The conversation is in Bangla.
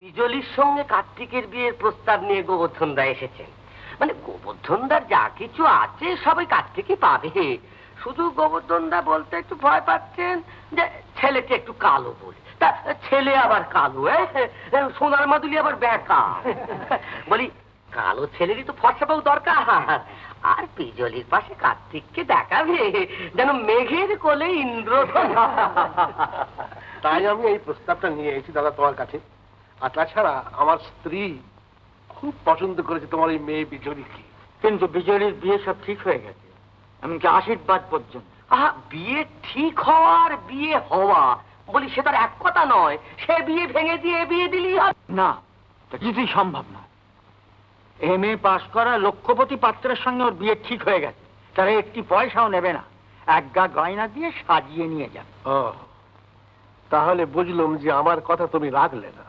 বিজলির সঙ্গে কার্তিকের বিয়ের প্রস্তাব নিয়ে গোবর্ধন দা এসেছেন। মানে গোবর্ধন দার যা কিছু আছে সবাই কার্তিকই পাবে। শুধু গোবর্ধন দা বলতে একটু ভয় পাচ্ছেন যে ছেলেটি একটু কালো বলে। তা ছেলে আবার কালো, সোনার মাদুলি আবার বেকা। বলি কালো ছেলেরই তো ফর্সা বউ দরকার। আর বিজলির পাশে কার্তিককে দেখাবে যেন মেঘের কোলে ইন্দ্রধন। তাই আমি এই প্রস্তাবটা নিয়ে এসেছি দাদা তোমার কাছে। আর তাছাড়া আমার স্ত্রী খুব পছন্দ করেছে তোমার এই মেয়ে বিজলীকে। কিন্তু বিজয়ীর বিয়ে সব ঠিক হয়ে গেছে, এমনকি আশীর্বাদ পর্যন্ত। বিয়ে ঠিক হওয়ার বিয়ে হওয়া বলি সে তার এক কথা নয়। সে বিয়ে ভেঙে দিয়ে বিয়ে দিলেই হবে না, এটা কিছুই সম্ভব নয়। MA পাশ করা লক্ষপতি পাত্রের সঙ্গে ওর বিয়ে ঠিক হয়ে গেছে। তারা একটি পয়সাও নেবে না, এক গা গয়না দিয়ে সাজিয়ে নিয়ে যাবে। তাহলে বুঝলাম যে আমার কথা তুমি রাখলে না।